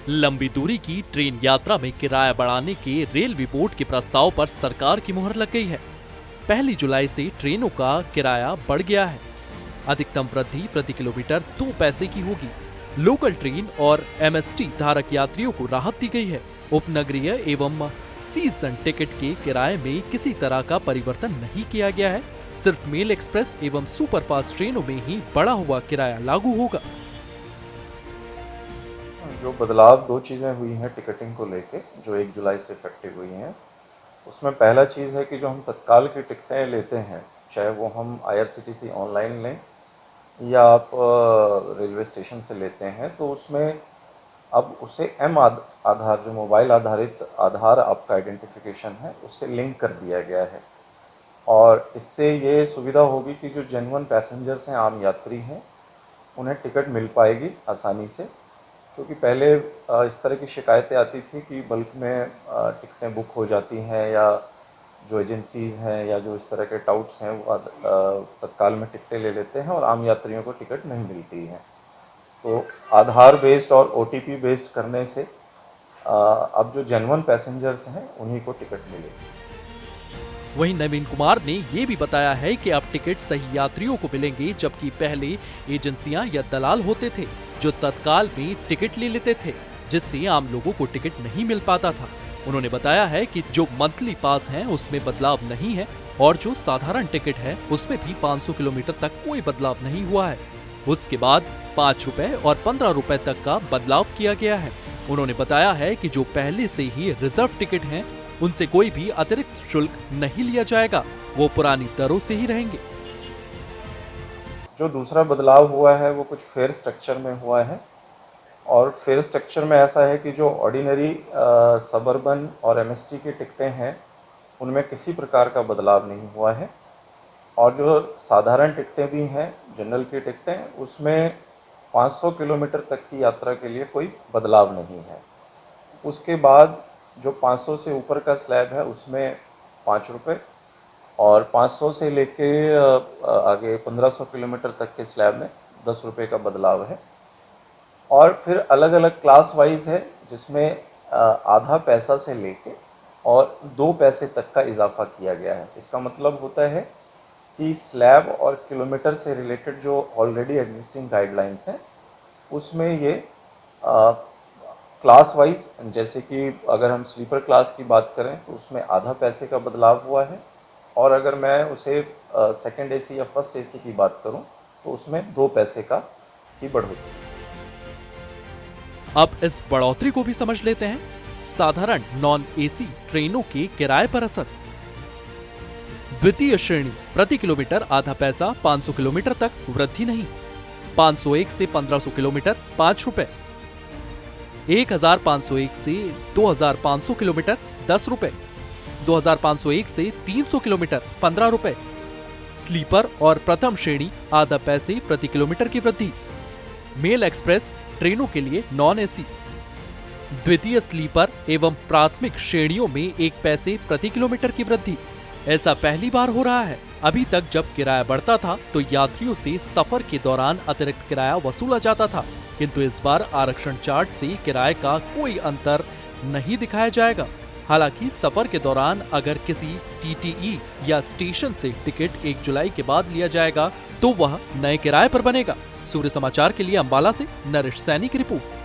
लंबी दूरी की ट्रेन यात्रा में किराया बढ़ाने के रेलवे बोर्ड के प्रस्ताव पर सरकार की मुहर लग गई है। 1 जुलाई से ट्रेनों का किराया बढ़ गया है। अधिकतम वृद्धि प्रति किलोमीटर 2 पैसे की होगी। लोकल ट्रेन और एमएसटी धारक यात्रियों को राहत दी गई है। उपनगरीय एवं सीजन टिकट के किराए में किसी तरह का परिवर्तन नहीं किया गया है। सिर्फ मेल एक्सप्रेस एवं सुपरफास्ट ट्रेनों में ही बढ़ा हुआ किराया लागू होगा। जो बदलाव दो चीज़ें हुई हैं टिकटिंग को लेके, जो 1 जुलाई से इफेक्टिव हुई हैं, उसमें पहला चीज़ है कि जो हम तत्काल की टिकटें लेते हैं, चाहे वो हम IRCTC ऑनलाइन लें या आप रेलवे स्टेशन से लेते हैं, तो उसमें अब उसे आधार, जो मोबाइल आधारित आधार आपका आइडेंटिफिकेशन है, उससे लिंक कर दिया गया है। और इससे ये सुविधा होगी कि जो जेन्युइन पैसेंजर्स हैं, आम यात्री हैं, उन्हें टिकट मिल पाएगी आसानी से। क्योंकि पहले इस तरह की शिकायतें आती थी कि बल्क में टिकटें बुक हो जाती हैं, या जो एजेंसीज़ हैं या जो इस तरह के टाउट्स हैं वो तत्काल में टिकटें ले लेते हैं और आम यात्रियों को टिकट नहीं मिलती हैं। तो आधार बेस्ड और OTP बेस्ड करने से अब जो जेन्युइन पैसेंजर्स हैं उन्हीं को टिकट मिलेगी। वहीं नवीन कुमार ने ये भी बताया है कि अब टिकट सही यात्रियों को मिलेंगे, जबकि पहले एजेंसियां या दलाल होते थे जो तत्काल में टिकट ले लेते थे, जिससे आम लोगों को टिकट नहीं मिल पाता था। उन्होंने बताया है कि जो मंथली पास हैं उसमें बदलाव नहीं है और जो साधारण टिकट है उसमें भी 500 किलोमीटर तक कोई बदलाव नहीं हुआ है। उसके बाद 5 रुपए और 15 रुपए तक का बदलाव किया गया है। उन्होंने बताया है कि जो पहले से ही रिजर्व टिकट हैं उनसे कोई भी अतिरिक्त शुल्क नहीं लिया जाएगा, वो पुरानी दरों से ही रहेंगे। जो दूसरा बदलाव हुआ है वो कुछ फेयर स्ट्रक्चर में हुआ है, और फेयर स्ट्रक्चर में ऐसा है कि जो ऑर्डिनरी सबअर्बन और MST की टिकटें हैं उनमें किसी प्रकार का बदलाव नहीं हुआ है, और जो साधारण टिकटें भी हैं, जनरल की टिकटें, उसमें 500 किलोमीटर तक की यात्रा के लिए कोई बदलाव नहीं है। उसके बाद जो 500 से ऊपर का स्लैब है उसमें 5 रुपये, और 500 से लेके आगे 1500 किलोमीटर तक के स्लैब में 10 रुपये का बदलाव है। और फिर अलग अलग क्लास वाइज है, जिसमें आधा पैसा से लेके और 2 पैसे तक का इजाफा किया गया है। इसका मतलब होता है कि स्लैब और किलोमीटर से रिलेटेड जो ऑलरेडी एग्जिस्टिंग गाइडलाइंस हैं उसमें ये क्लास वाइज, जैसे कि अगर हम स्लीपर क्लास की बात करें तो उसमें आधा पैसे का बदलाव हुआ है, और अगर मैं उसे सेकंड AC या फर्स्ट AC की बात करूं तो उसमें 2 पैसे का की बढ़ोतरी। अब इस बढ़ोतरी को भी समझ लेते हैं। साधारण नॉन AC ट्रेनों के किराए पर असर। द्वितीय श्रेणी प्रति किलोमीटर आधा पैसा, 500 किलोमीटर तक वृद्धि नहीं। 501 से 1500 किलोमीटर 5 रुपए। 1501 से 2500 किलोमीटर 10 रुपए। 2501 से 300 किलोमीटर 15 रुपए। स्लीपर और प्रथम श्रेणी आधा पैसे प्रति किलोमीटर की वृद्धि। मेल एक्सप्रेस ट्रेनों के लिए नॉन AC। द्वितीय स्लीपर एवं प्राथमिक श्रेणियों में 1 पैसे प्रति किलोमीटर की वृद्धि। ऐसा पहली बार हो रहा है। अभी तक जब किराया बढ़ता था तो यात्रियों से सफर के दौरान अतिरिक्त किराया वसूला जाता था, किंतु इस बार आरक्षण चार्ट से किराए का कोई अंतर नहीं दिखाया जाएगा। हालांकि सफर के दौरान अगर किसी TTE या स्टेशन से टिकट 1 जुलाई के बाद लिया जाएगा तो वह नए किराए पर बनेगा। सूर्य समाचार के लिए अंबाला से नरेश सैनी की रिपोर्ट।